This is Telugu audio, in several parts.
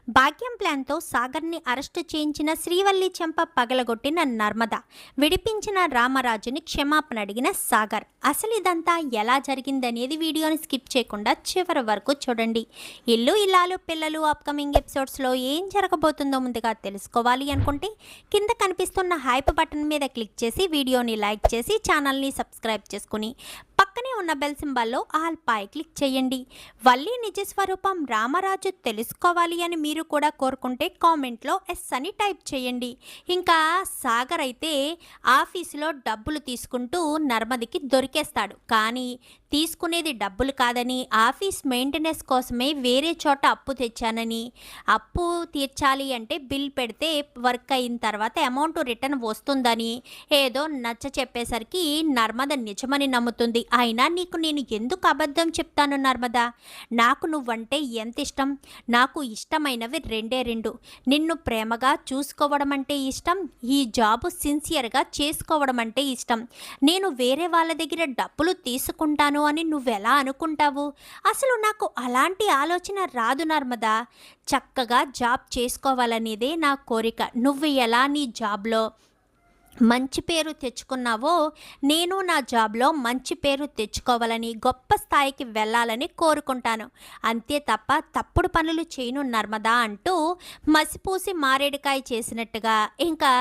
భాగ్యం ప్లాన్తో సాగర్ని అరెస్టు చేయించిన శ్రీవల్లి చెంప పగలగొట్టిన నర్మద, విడిపించిన రామరాజుని క్షమాపణ అడిగిన సాగర్. అసలు ఇదంతా ఎలా జరిగిందనేది వీడియోని స్కిప్ చేయకుండా చివరి వరకు చూడండి. ఇల్లు ఇల్లాలు పిల్లలు అప్కమింగ్ ఎపిసోడ్స్లో ఏం జరగబోతుందో ముందుగా తెలుసుకోవాలి అనుకుంటే కింద కనిపిస్తున్న హైప్ బటన్ మీద క్లిక్ చేసి వీడియోని లైక్ చేసి ఛానల్ని సబ్స్క్రైబ్ చేసుకుని పక్కనే ఉన్న బెల్ సింబల్లో ఆల్ పై క్లిక్ చేయండి. వల్లి నిజస్వరూపం రామరాజు తెలుసుకోవాలి అని మీరు కూడా కోరుకుంటే కామెంట్లో ఎస్ అని టైప్ చేయండి. ఇంకా సాగర్ అయితే ఆఫీసులో డబ్బులు తీసుకుంటూ నర్మదికి దొరికేస్తాడు. కానీ తీసుకునేది డబ్బులు కాదని, ఆఫీస్ మెయింటెనెన్స్ కోసమే వేరే చోట అప్పు తెచ్చానని, అప్పు తీర్చాలి అంటే బిల్ పెడితే వర్క్ అయిన తర్వాత అమౌంట్ రిటర్న్ వస్తుందని ఏదో నచ్చ చెప్పేసరికి నర్మద నిజమని నమ్ముతుంది. అయినా నీకు నేను ఎందుకు అబద్ధం చెప్తాను నర్మద? నాకు నువ్వంటే ఎంత ఇష్టం. నాకు ఇష్టమైనవి రెండు. నిన్ను ప్రేమగా చూసుకోవడం అంటే ఇష్టం, ఈ జాబు సిన్సియర్గా చేసుకోవడం అంటే ఇష్టం. నేను వేరే వాళ్ళ దగ్గర డబ్బులు తీసుకుంటాను అని నువ్వెలా అనుకుంటావు? అసలు నాకు అలాంటి ఆలోచన రాదు నర్మద. చక్కగా జాబ్ చేసుకోవాలనేదే నా కోరిక. నువ్వు ఎలా నీ జాబ్లో మంచి పేరు తెచ్చుకున్నావో నేను నా జాబ్లో మంచి పేరు తెచ్చుకోవాలని, గొప్ప స్థాయికి వెళ్ళాలని కోరుకుంటాను. అంతే తప్ప తప్పుడు పనులు చేయను నర్మదా అంటూ మసిపూసి మారేడుకాయ చేసినట్టుగా ఇంకా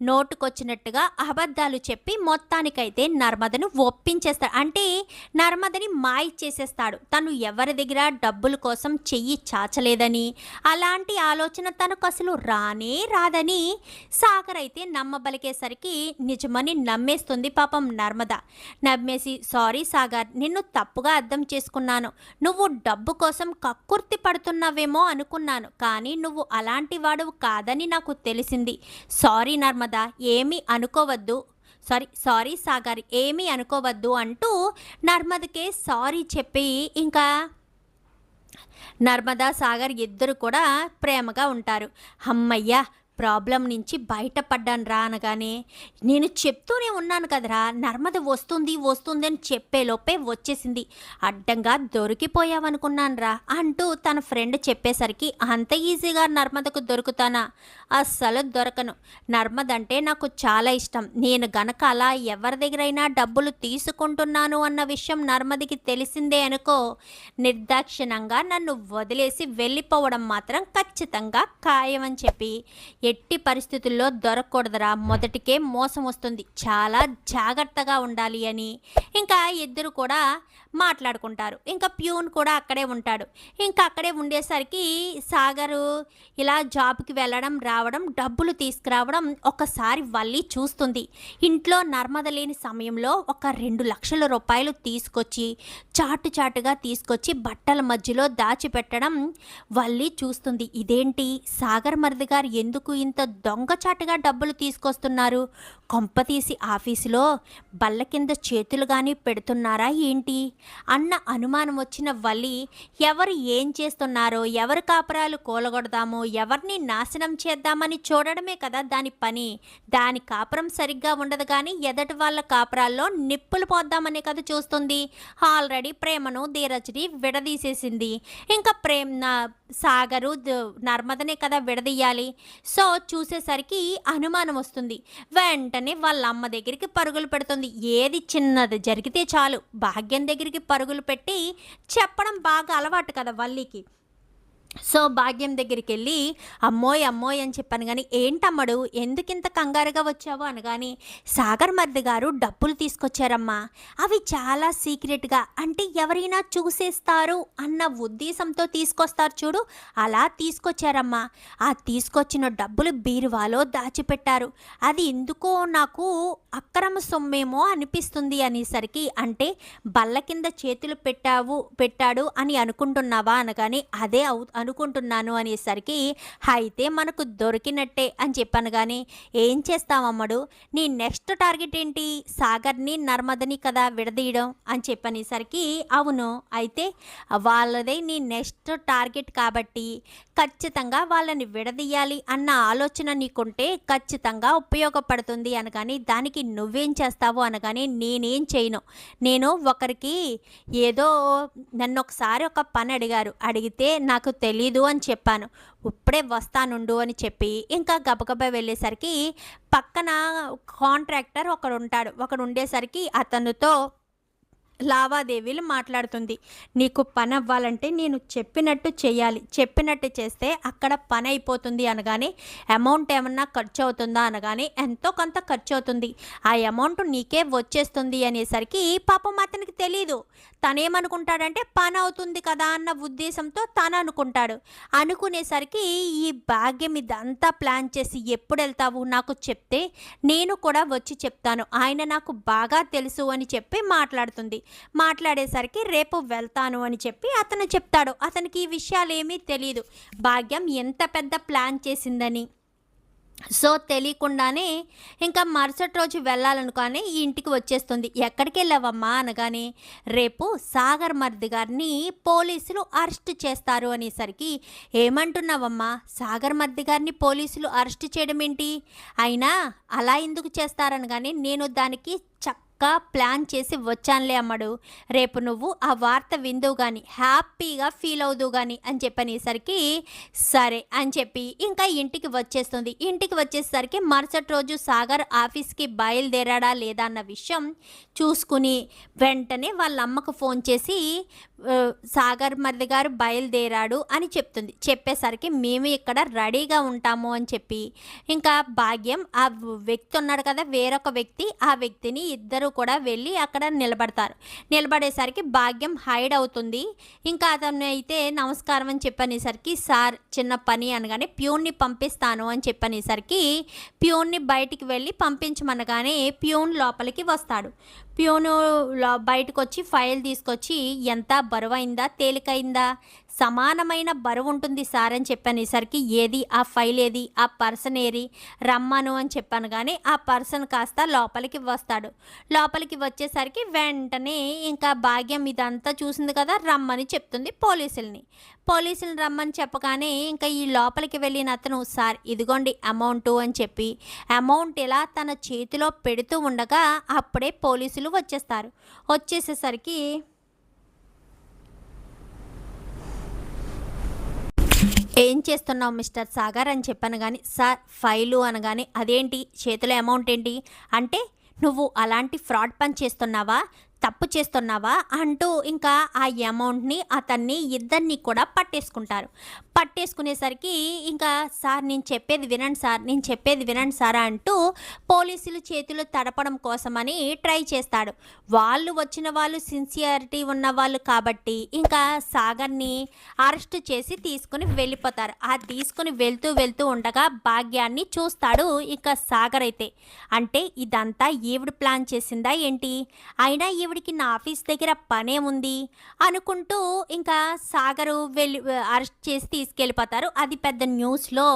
నోటుకొచ్చినట్టుగా అబద్ధాలు చెప్పి మొత్తానికైతే నర్మదను ఒప్పించేస్తాడు. అంటే నర్మదని మాయ చేసేస్తాడు. తను ఎవరి దగ్గర డబ్బుల కోసం చెయ్యి చాచలేదని, అలాంటి ఆలోచన తనకు అసలు రానే రాదని సాగర్ అయితే నమ్మబలికేసరికి నిజమని నమ్మేస్తుంది పాపం నర్మద. నమ్మేసి సారీ సాగర్, నిన్ను తప్పుగా అర్థం చేసుకున్నాను. నువ్వు డబ్బు కోసం కక్కుర్తి పడుతున్నావేమో అనుకున్నాను, కానీ నువ్వు అలాంటి వాడు కాదని నాకు తెలిసింది. సారీ నర్మద, ఏమీ అనుకోవద్దు. సారీ సాగర్, ఏమీ అనుకోవద్దు అంటూ నర్మదకే సారీ చెప్పి ఇంకా నర్మదా సాగర్ ఇద్దరు కూడా ప్రేమగా ఉంటారు. అమ్మయ్య, ప్రాబ్లం నుంచి బయటపడ్డాను రా అనగానే నేను చెప్తూనే ఉన్నాను కదరా, నర్మద వస్తుంది అని చెప్పేలోపే వచ్చేసింది. అడ్డంగా దొరికిపోయావనుకున్నాను రా అంటూ తన ఫ్రెండ్ చెప్పేసరికి అంత ఈజీగా నర్మదకు దొరుకుతానా? అస్సలు దొరకను. నర్మద అంటే నాకు చాలా ఇష్టం. నేను గనక అలా ఎవరి దగ్గరైనా డబ్బులు తీసుకుంటున్నాను అన్న విషయం నర్మదికి తెలిసిందే అనుకో, నిర్దాక్షిణంగా నన్ను వదిలేసి వెళ్ళిపోవడం మాత్రం ఖచ్చితంగా ఖాయమని చెప్పి, ఎట్టి పరిస్థితుల్లో దొరకకూడదురా, మొదటికే మోసం వస్తుంది, చాలా జాగ్రత్తగా ఉండాలి అని ఇంకా ఇద్దరు కూడా మాట్లాడుకుంటారు. ఇంకా ప్యూన్ కూడా అక్కడే ఉంటాడు. ఇంకా అక్కడే ఉండేసరికి సాగరు ఇలా జాబ్కి వెళ్ళడం రావడం డబ్బులు తీసుకురావడం ఒకసారి వల్లి చూస్తుంది. ఇంట్లో నర్మద లేని సమయంలో ఒక 2 లక్షల రూపాయలు తీసుకొచ్చి చాటుగా తీసుకొచ్చి బట్టల మధ్యలో దాచిపెట్టడం వల్లి చూస్తుంది. ఇదేంటి, సాగర్ మరిది గారు ఎందుకు ఇంత దొంగచాటుగా డబ్బులు తీసుకొస్తున్నారు? కొంపతీసి ఆఫీసులో బల్ల కింద చేతులు కానీ పెడుతున్నారా ఏంటి అన్న అనుమానం వచ్చిన వల్లి ఎవరు ఏం చేస్తున్నారో, ఎవరి కాపురాలు కూలగొడదామో, ఎవరిని నాశనం చేద్దామని చూడడమే కదా దాని పని. దాని కాపురం సరిగ్గా ఉండదు కానీ ఎదటి వాళ్ళ కాపురాల్లో నిప్పులు పోద్దామనే కదా చూస్తుంది. ఆల్రెడీ ప్రేమను ధీరజ్ని విడదీసేసింది. ఇంకా సాగరు నర్మదనే కదా విడదీయాలి. సో చూసేసరికి అనుమానం వస్తుంది. వెంటనే వాళ్ళ అమ్మ దగ్గరికి పరుగులు పెడుతుంది. ఏది చిన్నది జరిగితే చాలు భాగ్యం దగ్గరికి పరుగులు పెట్టి చెప్పడం బాగా అలవాటు కదా వల్లికి. సో భాగ్యం దగ్గరికి వెళ్ళి అమ్మోయ్ అని చెప్పాను. కానీ ఏంటమ్మడు ఎందుకింత కంగారుగా వచ్చావు అనగాని, సాగర్ మరిది గారు డబ్బులు తీసుకొచ్చారమ్మా, అవి చాలా సీక్రెట్గా, అంటే ఎవరైనా చూసేస్తారు అన్న ఉద్దేశంతో తీసుకొస్తారు చూడు, అలా తీసుకొచ్చారమ్మా. ఆ తీసుకొచ్చిన డబ్బులు బీరువాలో దాచిపెట్టారు. అది ఎందుకో నాకు అక్రమ సొమ్మేమో అనిపిస్తుంది అనేసరికి, అంటే బల్ల కింద చేతులు పెట్టాడు అని అనుకుంటున్నావా అనగాని, అదే అనుకుంటున్నాను అనేసరికి, అయితే మనకు దొరికినట్టే అని చెప్పాను. కానీ ఏం చేస్తామమ్మడు, నీ నెక్స్ట్ టార్గెట్ ఏంటి? సాగర్ని నర్మదని కదా విడదీయడం అని చెప్పనేసరికి, అవును, అయితే వాళ్ళదే నీ నెక్స్ట్ టార్గెట్ కాబట్టి ఖచ్చితంగా వాళ్ళని విడదీయాలి అన్న ఆలోచన నీకుంటే ఖచ్చితంగా ఉపయోగపడుతుంది అనగాని, దానికి నువ్వేం చేస్తావు అనగాని, నేనేం చేయను. నేను ఒకరికి ఏదో నన్ను ఒకసారి ఒక పని అడిగితే నాకు తెలీదు అని చెప్పాను. ఇప్పుడే వస్తానుండు అని చెప్పి ఇంకా గబగబా వెళ్ళేసరికి పక్కన కాంట్రాక్టర్ ఒకడు ఉండేసరికి అతనితో లావాదేవీలు మాట్లాడుతుంది. నీకు పని అవ్వాలంటే నేను చెప్పినట్టు చేయాలి, చెప్పినట్టు చేస్తే అక్కడ పని అయిపోతుంది అనగానే అమౌంట్ ఏమన్నా ఖర్చు అవుతుందా అనగానే ఎంతో కొంత ఖర్చు అవుతుంది, ఆ అమౌంట్ నీకే వచ్చేస్తుంది అనేసరికి పాపం అతనికి తెలీదు. తనేమనుకుంటాడంటే పని అవుతుంది కదా అన్న ఉద్దేశంతో తను అనుకుంటాడు. అనుకునేసరికి ఈ భాగ్యం ఇదంతా ప్లాన్ చేసి ఎప్పుడు వెళ్తావు నాకు చెప్తే నేను కూడా వచ్చి చెప్తాను, ఆయన నాకు బాగా తెలుసు అని చెప్పి మాట్లాడుతుంది. మాట్లాడేసరికి రేపు వెళ్తాను అని చెప్పి అతను చెప్తాడు. అతనికి ఈ విషయాలు ఏమీ తెలియదు భాగ్యం ఎంత పెద్ద ప్లాన్ చేసిందని. సో తెలియకుండానే ఇంకా మరుసటి రోజు వెళ్ళాలనుకొని ఈ ఇంటికి వచ్చేస్తుంది. ఎక్కడికి వెళ్ళావమ్మా అనగానే రేపు సాగర్ మర్ది గారిని పోలీసులు అరెస్ట్ చేస్తారు అనేసరికి ఏమంటున్నావమ్మా, సాగర్ మర్ది గారిని పోలీసులు అరెస్ట్ చేయడం ఏంటి, అయినా అలా ఎందుకు చేస్తారనగానే నేను దానికి ప్లాన్ చేసి వచ్చానులే అమ్మడు, రేపు నువ్వు ఆ వార్త విందువు కానీ హ్యాపీగా ఫీల్ అవుదువు కానీ అని చెప్పనేసరికి సరే అని చెప్పి ఇంకా ఇంటికి వచ్చేస్తుంది. ఇంటికి వచ్చేసరికి మరుసటి రోజు సాగర్ ఆఫీస్కి బయలుదేరాడా లేదా అన్న విషయం చూసుకుని వెంటనే వాళ్ళ అమ్మకు ఫోన్ చేసి సాగర్ మరిది గారు బయలుదేరాడు అని చెప్తుంది. చెప్పేసరికి మేము ఇక్కడ రెడీగా ఉంటాము అని చెప్పి ఇంకా భాగ్యం ఆ వ్యక్తి ఉన్నాడు కదా వేరొక వ్యక్తి, ఆ వ్యక్తిని ఇద్దరు కూడా వెళ్ళి అక్కడ నిలబడేసరికి భాగ్యం హైడ్ అవుతుంది. ఇంకా అతను అయితే నమస్కారం అని చెప్పనేసరికి సార్ చిన్న పని అనగానే ప్యూన్ని పంపిస్తాను అని చెప్పనేసరికి ప్యూన్ని బయటికి వెళ్ళి పంపించమనగానే ప్యూన్ లోపలికి వస్తాడు. ప్యూను బయటకు వచ్చి ఫైల్ తీసుకొచ్చి ఎంత బరువైందా తేలికైందా, సమానమైన బరువు ఉంటుంది సార్ అని చెప్పనేసరికి ఏది ఆ ఫైల్ ఏది, ఆ పర్సన్ ఏరి రమ్మను అని చెప్పాను. కానీ ఆ పర్సన్ కాస్త లోపలికి వస్తాడు. లోపలికి వచ్చేసరికి వెంటనే ఇంకా భాగ్యం ఇదంతా చూసింది కదా రమ్మని చెప్తుంది పోలీసులు రమ్మని చెప్పగానే ఇంకా ఈ లోపలికి వెళ్ళిన అతను సార్ ఇదిగోండి అమౌంట్ అని చెప్పి అమౌంట్ ఇలా తన చేతిలో పెడుతూ ఉండగా అప్పుడే పోలీసులు వచ్చేసేసరికి ఏం చేస్తున్నావు మిస్టర్ సాగర్ అని చెప్పాను. కానీ సార్ ఫైలు అనగానే అదేంటి చేతిలో అమౌంట్ ఏంటి అంటే నువ్వు అలాంటి ఫ్రాడ్ పని చేస్తున్నావా, తప్పు చేస్తున్నావా అంటూ ఇంకా ఆ అమౌంట్ని అతన్ని ఇద్దరిని కూడా పట్టేసుకునేసరికి ఇంకా సార్ నేను చెప్పేది వినండి సార్ అంటూ పోలీసులు చేతులు తడపడం కోసమని ట్రై చేస్తాడు. వచ్చిన వాళ్ళు సిన్సియారిటీ ఉన్న వాళ్ళు కాబట్టి ఇంకా సాగర్ని అరెస్ట్ చేసి తీసుకుని వెళ్ళిపోతారు. ఆ తీసుకుని వెళ్తూ ఉండగా భాగ్యాన్ని చూస్తాడు. ఇక సాగర్ అయితే అంటే ఇదంతా ఈవిడ ప్లాన్ చేసిందా ఏంటి, అయినా ఈవిడికి నా ఆఫీస్ దగ్గర పనే ఉంది అనుకుంటూ ఇంకా సాగరు అరెస్ట్ చేసి తీసుకెళ్ళిపోతారు. అది పెద్ద న్యూస్లో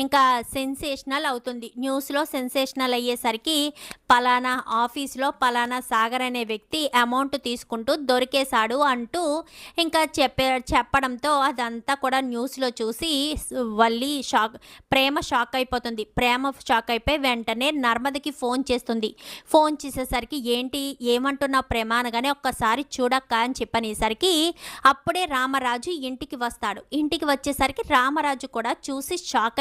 ఇంకా సెన్సేషనల్ అవుతుంది. న్యూస్లో సెన్సేషనల్ అయ్యేసరికి పలానా ఆఫీస్లో పలానా సాగర్ అనే వ్యక్తి అమౌంట్ తీసుకుంటూ దొరికేశాడు అంటూ ఇంకా చెప్పడంతో అదంతా కూడా న్యూస్లో చూసి వల్లి ప్రేమ షాక్ అయిపోతుంది. అయిపోయి వెంటనే నర్మదకి ఫోన్ చేసేసరికి ఏంటి ఏమంటున్నా ప్రేమ అనగానే ఒక్కసారి చూడక్క అని చెప్పనేసరికి అప్పుడే రామరాజు ఇంటికి వచ్చేసరికి రామరాజు కూడా చూసి షాక్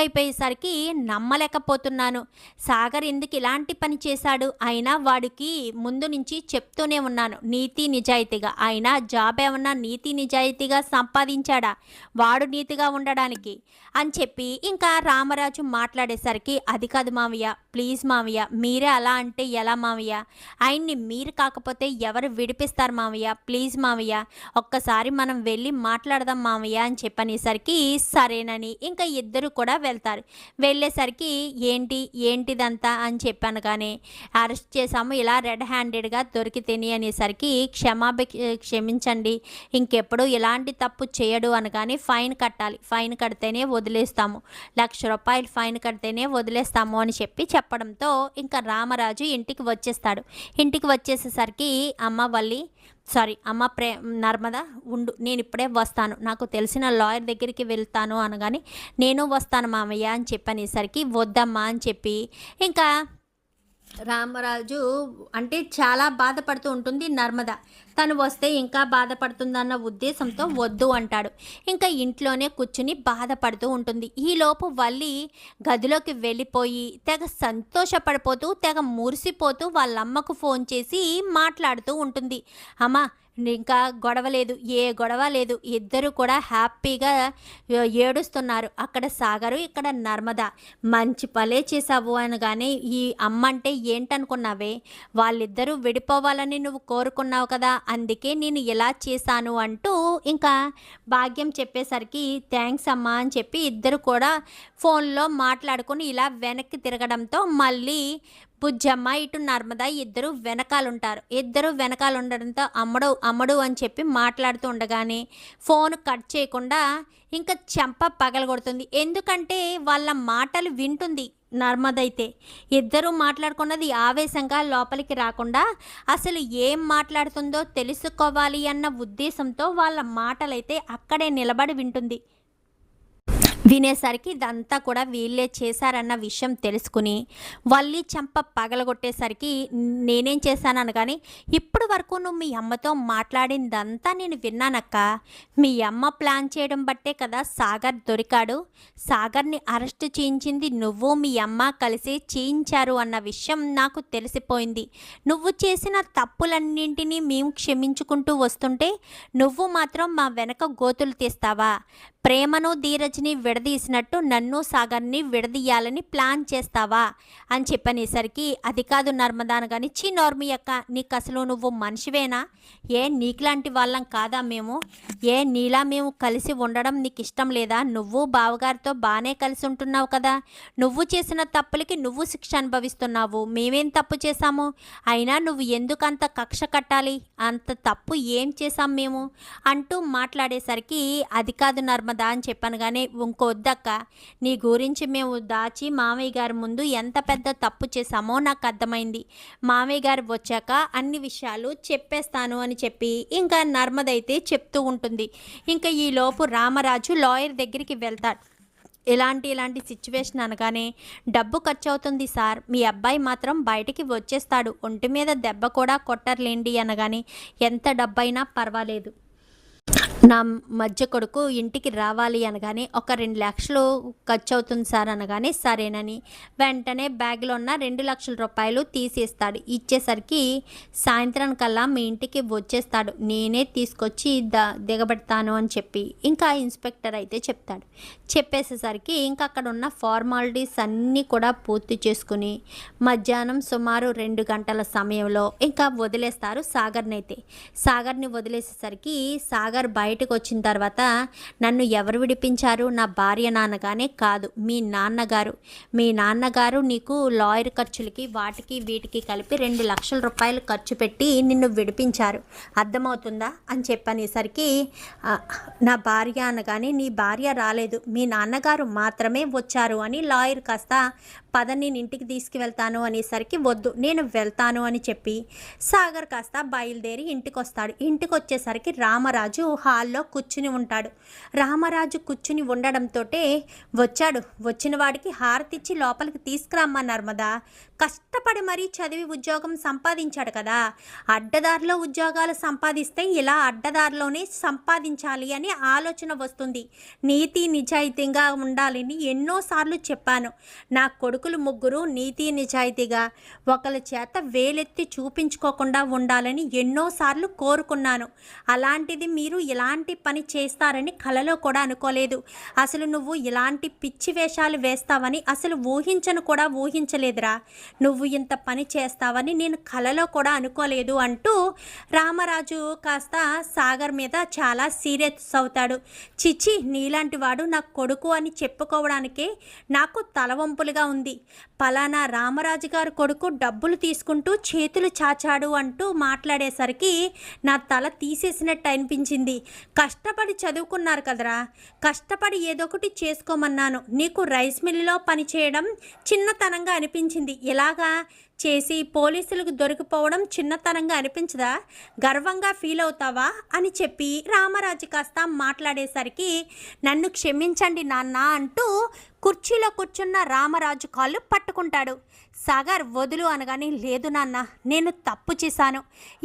అయిపోయేసరికి నమ్మలేకపోతున్నాను, సాగర్ ఎందుకు ఇలాంటి పని చేశాడు, అయినా వాడికి ముందు నుంచి చెప్తూనే ఉన్నాను నీతి నిజాయితీగా, అయినా జాబ్ ఏమన్నా నీతి నిజాయితీగా సంపాదించాడా వాడు నీతిగా ఉండడానికి అని చెప్పి ఇంకా రామరాజు మాట్లాడేసరికి అది కాదు మావయ్య, ప్లీజ్ మావయ్య మీరే అలా అంటే ఎలా మావయ్య, ఆయన్ని మీరు కాకపోతే ఎవరు విడిపిస్తారు మావయ్య, ప్లీజ్ మావయ్య ఒక్కసారి మనం వెళ్ళి మాట్లాడదాం మావయ్య అని చెప్పనేసరికి సరేనని ఇంకా ఇద్దరు కూడా వెళ్ళేసరికి ఏంటిదంతా అని చెప్పాను. కానీ అరెస్ట్ చేసాము ఇలా రెడ్ హ్యాండెడ్గా దొరికితేని అనేసరికి క్షమించండి ఇంకెప్పుడు ఇలాంటి తప్పు చేయడు అనగానే ఫైన్ కడితేనే వదిలేస్తాము, 1,00,000 రూపాయలు ఫైన్ కడితేనే వదిలేస్తాము అని చెప్పడంతో ఇంకా రామరాజు ఇంటికి వచ్చేసేసరికి అమ్మ నర్మద ఉండు నేను ఇప్పుడే వస్తాను, నాకు తెలిసిన లాయర్ దగ్గరికి వెళ్తాను అనగానే నేను వస్తాను మామయ్య అని చెప్పనేసరికి వద్దమ్మా అని చెప్పి ఇంకా రామరాజు అంటే చాలా బాధపడుతూ ఉంటుంది నర్మద. తను వస్తే ఇంకా బాధపడుతుందన్న ఉద్దేశంతో వద్దు అంటాడు. ఇంకా ఇంట్లోనే కూర్చుని బాధపడుతూ ఉంటుంది. ఈలోపు వల్లి గదిలోకి వెళ్ళిపోయి తెగ సంతోషపడిపోతూ, తెగ మురిసిపోతూ వాళ్ళమ్మకు ఫోన్ చేసి మాట్లాడుతూ ఉంటుంది. అమ్మ, ఇంకా గొడవ లేదు, ఏ గొడవ లేదు. ఇద్దరు కూడా హ్యాపీగా ఏడుస్తున్నారు. అక్కడ సాగరు, ఇక్కడ నర్మద. మంచి పలే చేసావు అనగానే, ఈ అమ్మంటే ఏంటనుకున్నావే? వాళ్ళిద్దరూ విడిపోవాలని నువ్వు కోరుకున్నావు కదా, అందుకే నేను ఇలా చేశాను అంటూ ఇంకా భాగ్యం చెప్పేసరికి థ్యాంక్స్ అమ్మా అని చెప్పి ఇద్దరు కూడా ఫోన్లో మాట్లాడుకుని ఇలా వెనక్కి తిరగడంతో మళ్ళీ బుజ్జమ్మ ఇటు నర్మద ఇద్దరు వెనకాలంటారు. ఇద్దరు వెనకాల ఉండడంతో అమ్మడు అమ్మడు అని చెప్పి మాట్లాడుతూ ఉండగానే ఫోన్ కట్ చేయకుండా ఇంకా చెంప పగలగొడుతుంది. ఎందుకంటే వాళ్ళ మాటలు వింటుంది నర్మదైతే. ఇద్దరూ మాట్లాడుకున్నది ఆవేశంగా లోపలికి రాకుండా అసలు ఏం మాట్లాడుతుందో తెలుసుకోవాలి అన్న ఉద్దేశంతో వాళ్ళ మాటలైతే అక్కడే నిలబడి వింటుంది. వినేసరికి ఇదంతా కూడా వీళ్ళే చేశారన్న విషయం తెలుసుకుని వల్లి చెంప పగలగొట్టేసరికి నేనేం చేశాను కానీ, ఇప్పుడు వరకు నువ్వు మీ అమ్మతో మాట్లాడిందంతా నేను విన్నానక్క. మీ అమ్మ ప్లాన్ చేయడం బట్టే కదా సాగర్ దొరికాడు. సాగర్ని అరెస్ట్ చేయించింది నువ్వు మీ అమ్మ కలిసి చేయించారు అన్న విషయం నాకు తెలిసిపోయింది. నువ్వు చేసిన తప్పులన్నింటినీ మేము క్షమించుకుంటూ వస్తుంటే నువ్వు మాత్రం మా వెనక గోతులు తీస్తావా? ప్రేమను ధీరజ్ని విడదీసినట్టు నన్ను సాగర్ని విడదీయాలని ప్లాన్ చేస్తావా అని చెప్పనేసరికి, అది కాదు నర్మదాను కానీ, చి నోర్మి అక్క, నీకు అసలు నువ్వు మనిషివేనా? ఏ నీకులాంటి వాళ్ళం కాదా మేము? ఏ నీలా మేము కలిసి ఉండడం నీకు ఇష్టం లేదా? నువ్వు బావగారితో బాగానే కలిసి ఉంటున్నావు కదా. నువ్వు చేసిన తప్పులకి నువ్వు శిక్ష అనుభవిస్తున్నావు. మేమేం తప్పు చేశాము? అయినా నువ్వు ఎందుకు అంత కక్ష కట్టాలి? అంత తప్పు ఏం చేశాం మేము అంటూ మాట్లాడేసరికి, అది కాదు నర్మదా అని చెప్పాను కానీ, ఇంకొద్దక్క, నీ గురించి మేము దాచి మామయ్య గారి ముందు ఎంత పెద్ద తప్పు చేశామో నాకు అర్థమైంది. మామయ్య గారు వచ్చాక అన్ని విషయాలు చెప్పేస్తాను అని చెప్పి ఇంకా నర్మదైతే చెప్తూ ఉంటుంది. ఇంకా ఈలోపు రామరాజు లాయర్ దగ్గరికి వెళ్తాడు. ఇలాంటి సిచ్యువేషన్ అనగానే, డబ్బు ఖర్చు అవుతుంది సార్, మీ అబ్బాయి మాత్రం బయటికి వచ్చేస్తాడు, ఒంటి మీద దెబ్బ కూడా కొట్టర్లేండి అనగానే, ఎంత డబ్బైనా పర్వాలేదు, నా మధ్య కొడుకు ఇంటికి రావాలి అనగానే, ఒక 2 లక్షలు ఖర్చు అవుతుంది సార్ అనగానే సరేనని వెంటనే బ్యాగ్లో ఉన్న 2 లక్షల రూపాయలు తీసేస్తాడు. ఇచ్చేసరికి సాయంత్రానికల్లా మీ ఇంటికి వచ్చేస్తాడు, నేనే తీసుకొచ్చి దిగబెడతాను అని చెప్పి ఇంకా ఇన్స్పెక్టర్ అయితే చెప్తాడు. చెప్పేసేసరికి ఇంకా అక్కడ ఉన్న ఫార్మాలిటీస్ అన్నీ కూడా పూర్తి చేసుకుని మధ్యాహ్నం సుమారు 2 గంటల సమయంలో ఇంకా వదిలేస్తారు సాగర్ని. అయితే సాగర్ని వదిలేసేసరికి సాగర్ బయటకు వచ్చిన తర్వాత, నన్ను ఎవరు విడిపించారు? నా భార్య నాన్నగానే కాదు, మీ నాన్నగారు నీకు లాయర్ ఖర్చులకి వాటికి వీటికి కలిపి 2 లక్షల రూపాయలు ఖర్చు పెట్టి నిన్ను విడిపించారు, అర్థమవుతుందా అని చెప్పనేసరికి, నా భార్య అనగానే, నీ భార్య రాలేదు, మీ నాన్నగారు మాత్రమే వచ్చారు అని లాయర్ కాస్త పద నేను ఇంటికి తీసుకువెళ్తాను అనేసరికి, వద్దు నేను వెళ్తాను అని చెప్పి సాగర్ కాస్త బయలుదేరి ఇంటికి వస్తాడు. ఇంటికి వచ్చేసరికి రామరాజు హాల్లో కూర్చుని ఉంటాడు. రామరాజు కూర్చుని ఉండడంతో వచ్చిన వాడికి హారతిచ్చి లోపలికి తీసుకురమ్మా నర్మదా, కష్టపడి మరీ చదివి ఉద్యోగం సంపాదించాడు కదా, అడ్డదారిలో ఉద్యోగాలు సంపాదిస్తే ఇలా అడ్డదారిలోనే సంపాదించాలి అని ఆలోచన వస్తుంది. నీతి నిజాయితీగా ఉండాలని ఎన్నోసార్లు చెప్పాను. నా కొడుకులు ముగ్గురు నీతి నిజాయితీగా ఒకరి చేత వేలెత్తి చూపించుకోకుండా ఉండాలని ఎన్నోసార్లు కోరుకున్నాను. అలాంటిది మీరు ఇలాంటి పని చేస్తారని కలలో కూడా అనుకోలేదు. అసలు నువ్వు ఇలాంటి పిచ్చి వేషాలు వేస్తావని అసలు ఊహించలేదురా. నువ్వు ఇంత పని చేస్తావని నేను కలలో కూడా అనుకోలేదు అంటూ రామరాజు కాస్త సాగర్ మీద చాలా సీరియస్ అవుతాడు. చిచి, నీలాంటి వాడు నా కొడుకు అని చెప్పుకోవడానికే నాకు తలవంపులుగా ఉంది. పలానా రామరాజు గారు కొడుకు డబ్బులు తీసుకుంటూ చేతులు చాచాడు అంటూ మాట్లాడేసరికి నా తల తీసేసినట్టు అనిపించింది. కష్టపడి చదువుకున్నారు కదరా, కష్టపడి ఏదో ఒకటి చేసుకోమన్నాను. నీకు రైస్ మిల్లులో పనిచేయడం చిన్నతనంగా అనిపించింది. ఇలాగా చేసి పోలీసులకు దొరికిపోవడం చిన్నతనంగా అనిపించదా? గర్వంగా ఫీల్ అవుతావా అని చెప్పి రామరాజు కాస్త మాట్లాడేసరికి, నన్ను క్షమించండి నాన్న అంటూ కుర్చీలో కూర్చున్న రామరాజు కాళ్ళు పట్టుకుంటాడు. సాగర్ వదులు అనగానే, లేదు నాన్న, నేను తప్పు చేశాను.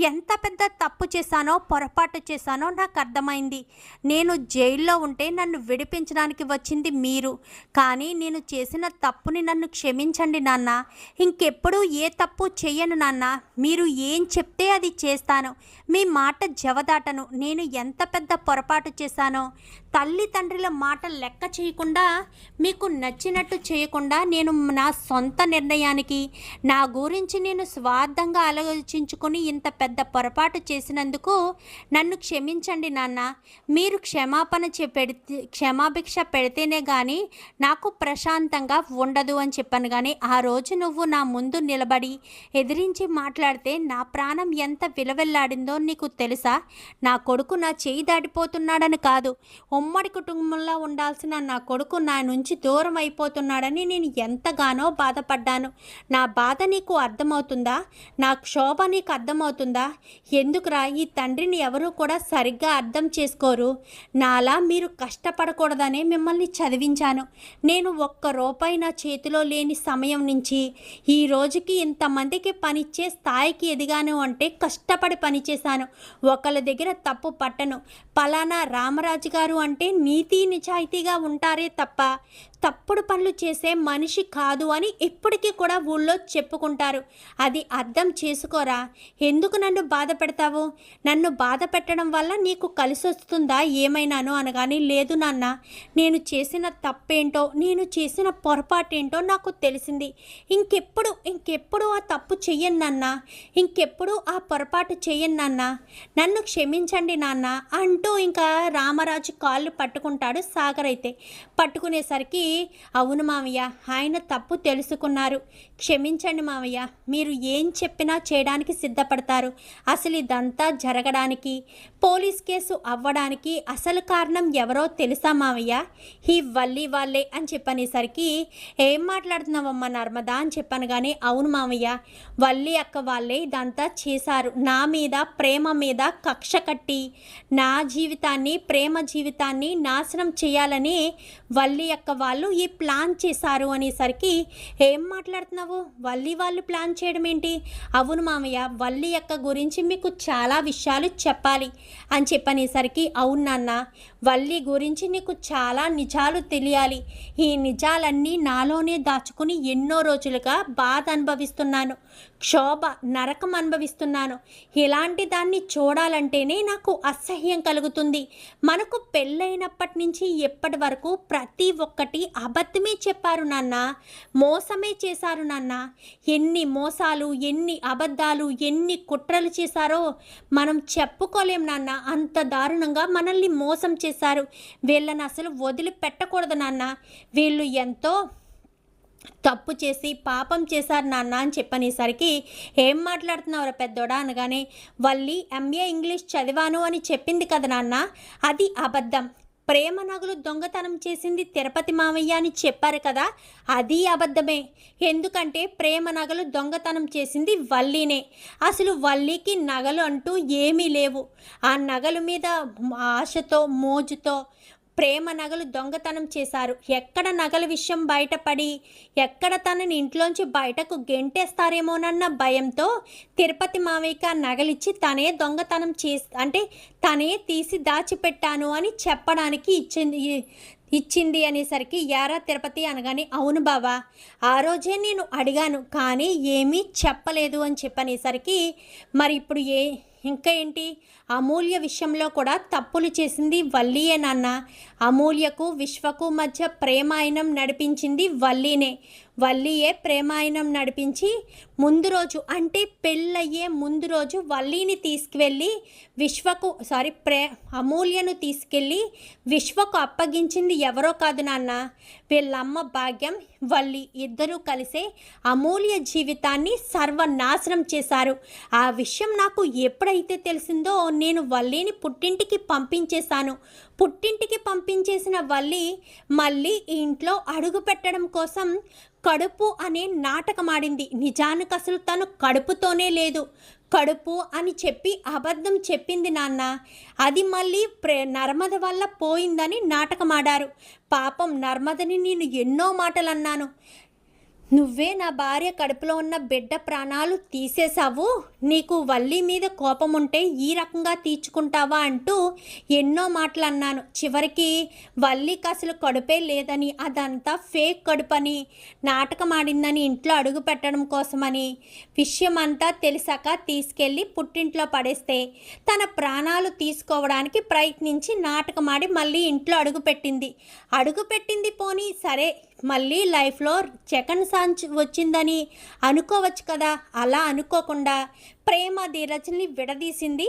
ఎంత పెద్ద తప్పు చేశానో, పొరపాటు చేశానో నాకు అర్థమైంది. నేను జైల్లో ఉంటే నన్ను విడిపించడానికి వచ్చింది మీరు, కానీ నేను చేసిన తప్పుని నన్ను క్షమించండి నాన్న. ఇంకెప్పుడు ఏ తప్పు చెయ్యను నాన్న. మీరు ఏం చెప్తే అది చేస్తాను. మీ మాట జవదాటను. నేను ఎంత పెద్ద పొరపాటు చేశానో, తల్లి తండ్రుల మాట లెక్క చేయకుండా, మీకు నచ్చినట్టు చేయకుండా, నేను నా సొంత నిర్ణయానికి, నా గురించి నేను స్వార్థంగా ఆలోచించుకొని ఇంత పెద్ద పొరపాటు చేసినందుకు నన్ను క్షమించండి నాన్న. మీరు క్షమాభిక్ష పెడితేనే కానీ నాకు ప్రశాంతంగా ఉండదు అని చెప్పాను. కానీ ఆ రోజు నువ్వు నా ముందు నిలబడి ఎదిరించి మాట్లాడితే నా ప్రాణం ఎంత విలవెల్లాడిందో నీకు తెలుసా? నా కొడుకు నా చేయి దాటిపోతున్నాడని కాదు, ఉమ్మడి కుటుంబంలో ఉండాల్సిన నా కొడుకు నా నుంచి దూరం అయిపోతున్నాడని నేను ఎంతగానో బాధపడ్డాను. నా బాధ నీకు అర్థమవుతుందా? నా క్షోభ నీకు అర్థమవుతుందా? ఎందుకురా ఈ తండ్రిని ఎవరూ కూడా సరిగ్గా అర్థం చేసుకోరు. నాలా మీరు కష్టపడకూడదనే మిమ్మల్ని చదివించాను. నేను ఒక్క రూపాయి నా చేతిలో లేని సమయం నుంచి ఈ రోజుకి ఇంతమందికి పనిచ్చే స్థాయికి ఎదిగాను అంటే కష్టపడి పనిచేశాను. ఒకళ్ళ దగ్గర తప్పు పట్టను. పలానా రామరాజు గారు అంటే నీతి నిజాయితీగా ఉంటారే తప్ప తప్పుడు పనులు చేసే మనిషి కాదు అని ఇప్పటికీ కూడా ఊళ్ళో చెప్పుకుంటారు. అది అర్థం చేసుకోరా? ఎందుకు నన్ను బాధ పెడతావు? నన్ను బాధ పెట్టడం వల్ల నీకు కలిసి వస్తుందా ఏమైనాను అనగాని, లేదు నాన్న, నేను చేసిన తప్పేంటో, నేను చేసిన పొరపాటేంటో నాకు తెలిసింది. ఇంకెప్పుడు ఆ తప్పు చెయ్యను నాన్న. ఇంకెప్పుడు ఆ పొరపాటు చెయ్యను నాన్న. నన్ను క్షమించండి నాన్న అంటూ ఇంకా రామరాజు కాళ్ళు పట్టుకుంటాడు సాగర్. అయితే పట్టుకునేసరికి, అవును మామయ్య, ఆయన తప్పు తెలుసుకున్నారు. క్షమించండి మామయ్య. మీరు ఏం చెప్పినా చేయడానికి సిద్ధపడతారు. అసలు ఇదంతా జరగడానికి, పోలీస్ కేసు అవ్వడానికి అసలు కారణం ఎవరో తెలుసా మామయ్య? ఈ వల్లి వాళ్ళే అని చెప్పనేసరికి, ఏం మాట్లాడుతున్నావమ్మా నర్మదా అని చెప్పాను. కానీ అవును మామయ్య, వల్లి అక్క వాళ్ళే ఇదంతా చేశారు. నా మీద, ప్రేమ మీద కక్ష కట్టి నా జీవితాన్ని, ప్రేమ జీవితాన్ని నాశనం చేయాలని వల్లి అక్క వాళ్ళు ఈ ప్లాన్ చేశారు అనేసరికి, ఏం మాట్లాడుతున్నావు? వల్లి వాళ్ళు ప్లాన్ చేయడం ఏంటి? అవును మామయ్య, వల్లి అక్క గురించి మీకు చాలా విషయాలు చెప్పాలి అని చెప్పనేసరికి, అవును నాన్న, వల్లి గురించి నీకు చాలా నిజాలు తెలియాలి. ఈ నిజాలన్నీ నాలోనే దాచుకుని ఎన్నో రోజులుగా బాధ అనుభవిస్తున్నాను, క్షోభ, నరకం అనుభవిస్తున్నాను. ఇలాంటి దాన్ని చూడాలంటేనే నాకు అసహ్యం కలుగుతుంది. మనకు పెళ్ళైనప్పటి నుంచి ఎప్పటి వరకు ప్రతి ఒక్కటి అబద్ధమే చెప్పారు నాన్న, మోసమే చేశారు నాన్న. ఎన్ని మోసాలు, ఎన్ని అబద్ధాలు, ఎన్ని కుట్రలు చేశారో మనం చెప్పుకోలేం నాన్న. అంత దారుణంగా మనల్ని మోసం చేశారు. వీళ్ళని అసలు వదిలిపెట్టకూడదు నాన్న. వీళ్ళు ఎంతో తప్పు చేసి పాపం చేశారు నాన్న అని చెప్పనేసరికి, ఏం మాట్లాడుతున్నావురా పెద్దోడా అనగానే, వల్లి ఎంఏ ఇంగ్లీష్ చదివాను అని చెప్పింది కదా నాన్న, అది అబద్ధం. ప్రేమ నగలు దొంగతనం చేసింది తిరుపతి మావయ్య అని చెప్పారు కదా, అది అబద్ధమే. ఎందుకంటే ప్రేమ నగలు దొంగతనం చేసింది వల్లీనే. అసలు వల్లీకి నగలు అంటూ ఏమీ లేవు. ఆ నగల మీద ఆశతో, మోజుతో ప్రేమ నగలు దొంగతనం చేశారు. ఎక్కడ నగల విషయం బయటపడి ఎక్కడ తనని ఇంట్లోంచి బయటకు గెంటేస్తారేమోనన్న భయంతో తిరుపతి మావయ్యకి ఆ నగలిచ్చి తనే దొంగతనం అంటే తనే తీసి దాచిపెట్టాను అని చెప్పడానికి ఇచ్చింది అనేసరికి, యారా తిరుపతి అనగానే, అవును బావా, ఆ రోజే నేను అడిగాను కానీ ఏమీ చెప్పలేదు అని చెప్పనేసరికి, మరి ఇప్పుడు ఇంకా ఏంటి? అమూల్య విషయంలో కూడా తప్పులు చేసింది వల్లీయే నాన్న. అమూల్యకు, విశ్వకు మధ్య ప్రేమాయణం నడిపించింది వల్లీనే. వల్లీయే ప్రేమాయణం నడిపించి ముందు రోజు అంటే పెళ్ళయ్యే ముందు రోజు వల్లీని తీసుకువెళ్ళి అమూల్యను తీసుకెళ్ళి విశ్వకు అప్పగించింది ఎవరో కాదు నాన్న, వీళ్ళమ్మ భాగ్యం, వల్లి ఇద్దరూ కలిసే అమూల్య జీవితాన్ని సర్వనాశనం చేశారు. ఆ విషయం నాకు ఎప్పుడైతే తెలిసిందో నేను వల్లిని పుట్టింటికి పంపించేశాను. పుట్టింటికి పంపించేసిన వల్లి మళ్ళీ ఈ ఇంట్లో అడుగు పెట్టడం కోసం కడుపు అనే నాటకం ఆడింది. నిజానికి అసలు తను కడుపుతోనే లేదు, కడుపు అని చెప్పి అబద్ధం చెప్పింది నాన్న. అది మళ్ళీ నర్మద వల్ల పోయిందని నాటకం ఆడారు. పాపం నర్మదని నేను ఎన్నో మాటలు అన్నాను. నువ్వే నా భార్య కడుపులో ఉన్న బిడ్డ ప్రాణాలు తీసేశావు, నీకు వల్లి మీద కోపం ఉంటే ఈ రకంగా తీర్చుకుంటావా అంటూ ఎన్నో మాటలు అన్నాను. చివరికి వల్లికి అసలు కడుపే లేదని, అదంతా ఫేక్ కడుపని, నాటకం ఆడిందని ఇంట్లో అడుగు పెట్టడం కోసమని విషయం అంతా తెలిసాక తీసుకెళ్ళి పుట్టింట్లో పడేస్తే తన ప్రాణాలు తీసుకోవడానికి ప్రయత్నించి నాటకమాడి మళ్ళీ ఇంట్లో అడుగుపెట్టింది పోనీ సరే, మళ్ళీ లైఫ్లో సెకండ్ ఛాన్స్ వచ్చిందని అనుకోవచ్చు కదా. అలా అనుకోకుండా ప్రేమ ధీరజ్ని విడదీసింది.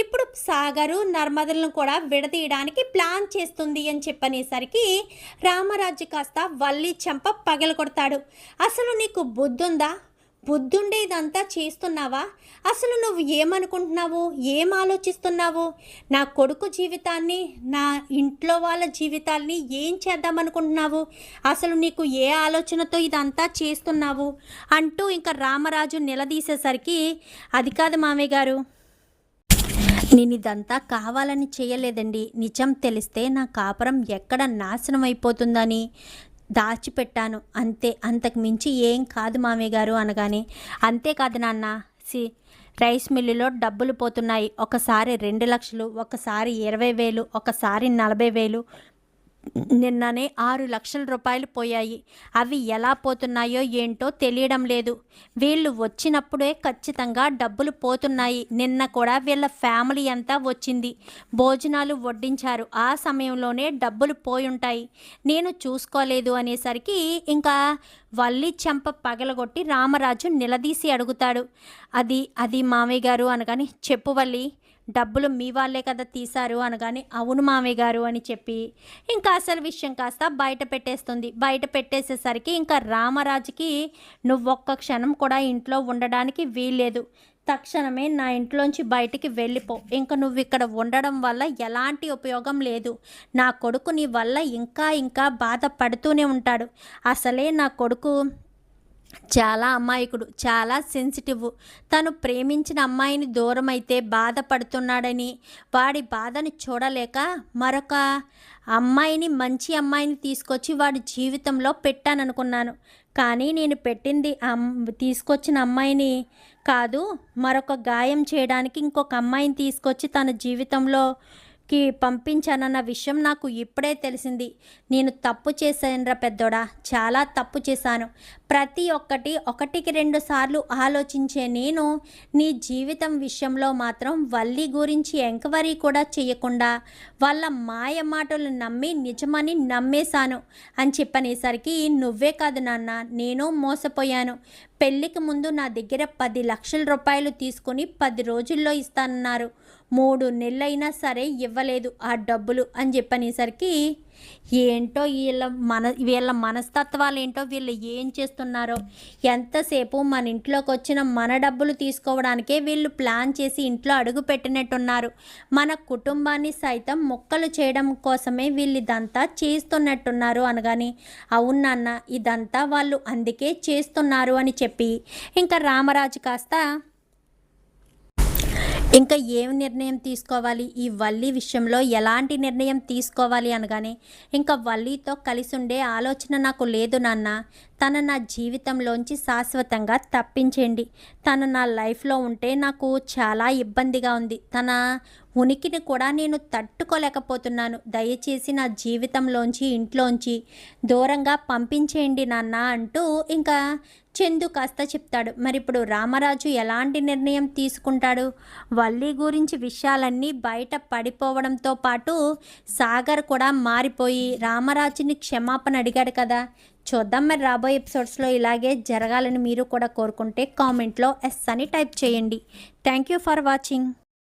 ఇప్పుడు సాగరు నర్మదలను కూడా విడదీయడానికి ప్లాన్ చేస్తుంది అని చెప్పనేసరికి రామరాజు కాస్త వల్లి చెంప పగలగొడతాడు. అసలు నీకు బుద్ధుందా? బుద్ధుండే ఇదంతా చేస్తున్నావా? అసలు నువ్వు ఏమనుకుంటున్నావు, ఏం ఆలోచిస్తున్నావు? నా కొడుకు జీవితాన్ని, నా ఇంట్లో వాళ్ళ జీవితాల్ని ఏం చేద్దామనుకుంటున్నావు? అసలు నీకు ఏ ఆలోచనతో ఇదంతా చేస్తున్నావు అంటూ ఇంకా రామరాజు నిలదీసేసరికి, అది కాదు మామయ్య గారు, నేను ఇదంతా కావాలని చేయలేదండి. నిజం తెలిస్తే నా కాపురం ఎక్కడ నాశనం అయిపోతుందని దాచిపెట్టాను అంతే, అంతకు మించి ఏం కాదు మామయ్య గారు అనగానే, అంతేకాదు నాన్న, రైస్ మిల్లులో డబ్బులు పోతున్నాయి. ఒకసారి 2 లక్షలు, ఒకసారి 20,000, ఒకసారి 40,000, నిన్ననే 6 లక్షల రూపాయలు పోయాయి. అవి ఎలా పోతున్నాయో ఏంటో తెలియడం లేదు. వీళ్ళు వచ్చినప్పుడే ఖచ్చితంగా డబ్బులు పోతున్నాయి. నిన్న కూడా వీళ్ళ ఫ్యామిలీ అంతా వచ్చింది, భోజనాలు వడ్డించారు. ఆ సమయంలోనే డబ్బులు పోయి ఉంటాయి, నేను చూసుకోలేదు అనేసరికి ఇంకా వల్లి చెంప పగలగొట్టి రామరాజు నిలదీసి అడుగుతాడు. అది మామయ్య గారు అనగానే, చెప్పు వల్లి, డబ్బులు మీ వాళ్ళే కదా తీశారు అనగానే, అవును మామయ్య గారు అని చెప్పి ఇంకా అసలు విషయం కాస్త బయట పెట్టేస్తుంది. బయట పెట్టేసేసరికి ఇంకా రామరాజుకి, నువ్వొక్క క్షణం కూడా ఇంట్లో ఉండడానికి వీల్లేదు, తక్షణమే నా ఇంట్లోంచి బయటికి వెళ్ళిపో, ఇంకా నువ్వు ఇక్కడ ఉండడం వల్ల ఎలాంటి ఉపయోగం లేదు. నా కొడుకు నీ వల్ల ఇంకా బాధపడుతూనే ఉంటాడు. అసలే నా కొడుకు చాలా అమాయకుడు, చాలా సెన్సిటివ్. తను ప్రేమించిన అమ్మాయిని దూరం అయితే బాధపడుతున్నాడని, వాడి బాధని చూడలేక మరొక అమ్మాయిని, మంచి అమ్మాయిని తీసుకొచ్చి వాడి జీవితంలో పెట్టాననుకున్నాను. కానీ నేను పెట్టింది తీసుకొచ్చిన అమ్మాయిని కాదు, మరొక గాయం చేయడానికి ఇంకొక అమ్మాయిని తీసుకొచ్చి తన జీవితంలోకి పంపించానన్న విషయం నాకు ఇప్పుడే తెలిసింది. నేను తప్పు చేశానురా పెద్దోడా, చాలా తప్పు చేశాను. ప్రతి ఒకటికి 2 సార్లు ఆలోచించే నేను నీ జీవితం విషయంలో మాత్రం వల్లి గురించి ఎంక్వైరీ కూడా చేయకుండా వాళ్ళ మాయ మాటలు నమ్మి నిజమని నమ్మేశాను అని చెప్పనేసరికి, నువ్వే కాదు నాన్న, నేను మోసపోయాను. పెళ్ళికి ముందు నా దగ్గర 10 లక్షల రూపాయలు తీసుకుని 10 రోజుల్లో ఇస్తానన్నారు. 3 నెలలైనా సరే ఇవ్వలేదు ఆ డబ్బులు అని చెప్పనేసరికి, ఏంటో వీళ్ళ మనస్తత్వాలు ఏంటో, వీళ్ళు ఏం చేస్తున్నారో. ఎంతసేపు మన ఇంట్లోకి వచ్చిన మన డబ్బులు తీసుకోవడానికే వీళ్ళు ప్లాన్ చేసి ఇంట్లో అడుగు పెట్టినట్టున్నారు. మన కుటుంబాన్ని సైతం ముక్కలు చేయడం కోసమే వీళ్ళు ఇదంతా చేస్తున్నట్టున్నారు అనగాని, అవునన్న, ఇదంతా వాళ్ళు అందుకే చేస్తున్నారు అని చెప్పి ఇంకా రామరాజు కాస్త ఇంకా ఏం నిర్ణయం తీసుకోవాలి, ఈ వల్లి విషయంలో ఎలాంటి నిర్ణయం తీసుకోవాలి అనగానే, ఇంకా వల్లితో కలిసి ఉండే ఆలోచన నాకు లేదు నాన్న. తన నా జీవితంలోంచి శాశ్వతంగా తప్పించేయండి. తను నా లైఫ్లో ఉంటే నాకు చాలా ఇబ్బందిగా ఉంది. తన ఉనికిని కూడా నేను తట్టుకోలేకపోతున్నాను. దయచేసి నా జీవితంలోంచి, ఇంట్లోంచి దూరంగా పంపించేయండి నాన్న అంటూ ఇంకా చందు కాస్త చెప్తాడు. మరి ఇప్పుడు రామరాజు ఎలాంటి నిర్ణయం తీసుకుంటాడు? వల్లి గురించి విషయాలన్నీ బయట పడిపోవడంతో పాటు సాగర్ కూడా మారిపోయి రామరాజుని క్షమాపణ అడిగాడు కదా. చూద్దాం మరి రాబోయే ఎపిసోడ్స్లో ఇలాగే జరగాలని మీరు కూడా కోరుకుంటే కామెంట్లో ఎస్ అని టైప్ చేయండి. Thank you for watching.